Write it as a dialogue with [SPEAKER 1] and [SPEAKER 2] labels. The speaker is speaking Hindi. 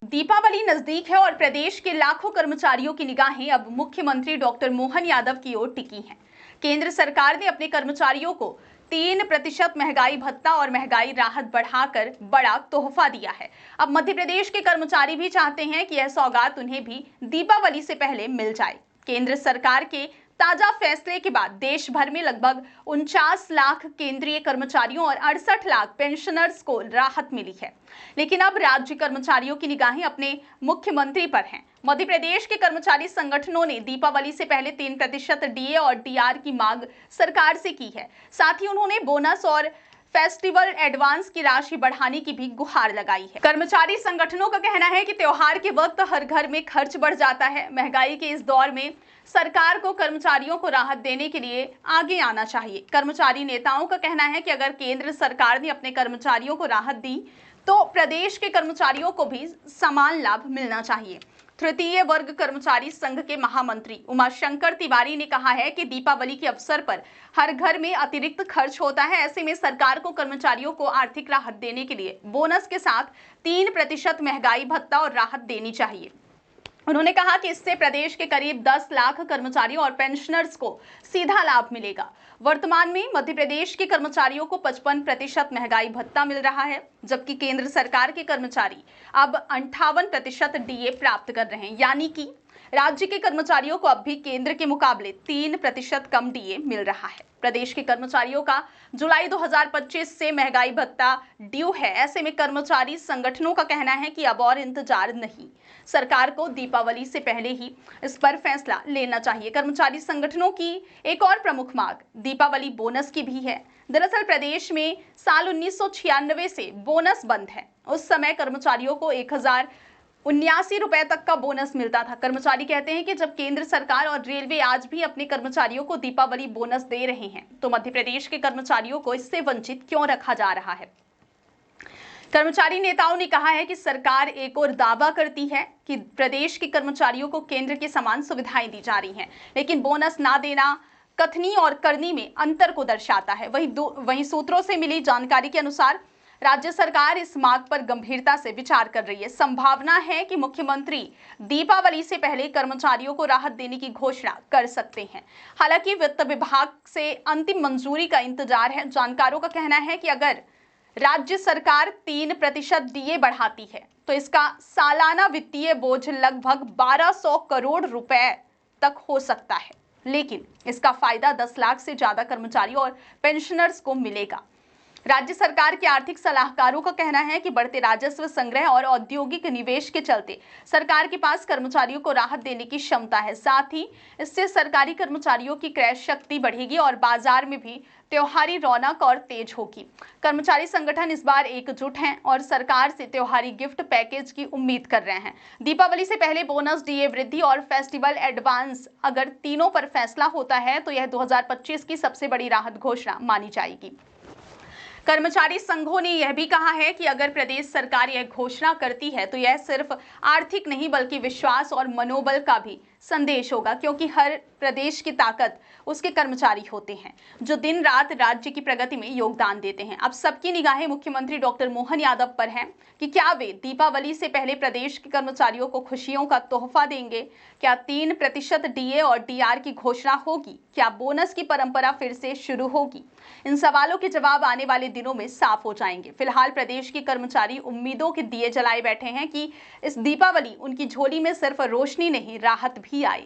[SPEAKER 1] दीपावली नजदीक है और प्रदेश के लाखों कर्मचारियों की निगाहें अब मुख्यमंत्री डॉक्टर मोहन यादव की ओर टिकी हैं। केंद्र सरकार ने अपने कर्मचारियों को 3% महंगाई भत्ता और महंगाई राहत बढ़ाकर बड़ा तोहफा दिया है। अब मध्य प्रदेश के कर्मचारी भी चाहते हैं कि यह सौगात उन्हें भी दीपावली से पहले मिल जाए। केंद्र सरकार के ताजा फैसले के बाद देश भर में लगभग 49 लाख केंद्रीय कर्मचारियों और 68 लाख पेंशनर्स को राहत मिली है। लेकिन अब राज्य कर्मचारियों की निगाहें अपने मुख्यमंत्री पर हैं। मध्य प्रदेश के कर्मचारी संगठनों ने दीपावली से पहले 3% डीए और डीआर की मांग सरकार से की है। साथ ही उन्होंने बोनस और फेस्टिवल एडवांस की राशि बढ़ाने की भी गुहार लगाई है। कर्मचारी संगठनों का कहना है कि त्योहार के वक्त हर घर में खर्च बढ़ जाता है। महंगाई के इस दौर में सरकार को कर्मचारियों को राहत देने के लिए आगे आना चाहिए। कर्मचारी नेताओं का कहना है कि अगर केंद्र सरकार ने अपने कर्मचारियों को राहत दी तो प्रदेश के कर्मचारियों को भी समान लाभ मिलना चाहिए। तृतीय वर्ग कर्मचारी संघ के महामंत्री उमाशंकर तिवारी ने कहा है कि दीपावली के अवसर पर हर घर में अतिरिक्त खर्च होता है। ऐसे में सरकार को कर्मचारियों को आर्थिक राहत देने के लिए बोनस के साथ 3% महंगाई भत्ता और राहत देनी चाहिए। उन्होंने कहा कि इससे प्रदेश के करीब 10 लाख कर्मचारियों और पेंशनर्स को सीधा लाभ मिलेगा। वर्तमान में मध्य प्रदेश के कर्मचारियों को 55% महंगाई भत्ता मिल रहा है, जबकि केंद्र सरकार के कर्मचारी अब 58% डीए प्राप्त कर रहे हैं। यानी कि राज्य के कर्मचारियों को अब भी केंद्र के मुकाबले 3% कम डीए मिल रहा है। प्रदेश के कर्मचारियों का जुलाई 2025 से महंगाई भत्ता ड्यू है। ऐसे में कर्मचारी संगठनों का कहना है कि अब और इंतजार नहीं, सरकार को दीपावली से पहले ही इस पर फैसला लेना चाहिए। कर्मचारी संगठनों की एक और प्रमुख मांग दीपावली बोनस की भी है। दरअसल प्रदेश में साल 1996 से बोनस बंद है। उस समय कर्मचारियों को 1079 रुपए तक का बोनस मिलता था। कर्मचारी कहते हैं कि जब केंद्र सरकार और रेलवे आज भी अपने कर्मचारियों को दीपावली बोनस दे रहे हैं, तो मध्य प्रदेश के कर्मचारियों को इससे वंचित क्यों रखा जा रहा है। कर्मचारी नेताओं ने कहा है कि सरकार एक और दावा करती है कि प्रदेश के कर्मचारियों को केंद्र के समान सुविधाएं दी जा रही हैं, लेकिन बोनस ना देना कथनी और करनी में अंतर को दर्शाता है। वहीं सूत्रों से मिली जानकारी के अनुसार राज्य सरकार इस मांग पर गंभीरता से विचार कर रही है। संभावना है कि मुख्यमंत्री दीपावली से पहले कर्मचारियों को राहत देने की घोषणा कर सकते हैं। हालांकि वित्त विभाग से अंतिम मंजूरी का इंतजार है। जानकारों का कहना है कि अगर राज्य सरकार 3% डीए बढ़ाती है तो इसका सालाना वित्तीय बोझ लगभग 1200 करोड़ रुपए तक हो सकता है, लेकिन इसका फायदा 10 लाख से ज्यादा कर्मचारियों और पेंशनर्स को मिलेगा। राज्य सरकार के आर्थिक सलाहकारों का कहना है कि बढ़ते राजस्व संग्रह और औद्योगिक निवेश के चलते सरकार के पास कर्मचारियों को राहत देने की क्षमता है। साथ ही इससे सरकारी कर्मचारियों की क्रय शक्ति बढ़ेगी और बाजार में भी त्योहारी रौनक और तेज होगी। कर्मचारी संगठन इस बार एकजुट हैं और सरकार से त्योहारी गिफ्ट पैकेज की उम्मीद कर रहे हैं। दीपावली से पहले बोनस, डीए वृद्धि और फेस्टिवल एडवांस, अगर तीनों पर फैसला होता है तो यह 2025 की सबसे बड़ी राहत घोषणा मानी जाएगी। कर्मचारी संघों ने यह भी कहा है कि अगर प्रदेश सरकार यह घोषणा करती है तो यह सिर्फ आर्थिक नहीं बल्कि विश्वास और मनोबल का भी संदेश होगा, क्योंकि हर प्रदेश की ताकत उसके कर्मचारी होते हैं जो दिन रात राज्य की प्रगति में योगदान देते हैं। अब सबकी निगाहें मुख्यमंत्री डॉक्टर मोहन यादव पर हैं कि क्या वे दीपावली से पहले प्रदेश के कर्मचारियों को खुशियों का तोहफा देंगे। क्या 3% डीए और डीआर की घोषणा होगी? क्या बोनस की परंपरा फिर से शुरू होगी? इन सवालों के जवाब आने वाले दिनों में साफ हो जाएंगे। फिलहाल प्रदेश के कर्मचारी उम्मीदों के दिए जलाए बैठे हैं कि इस दीपावली उनकी झोली में सिर्फ रोशनी नहीं, राहत भी आए।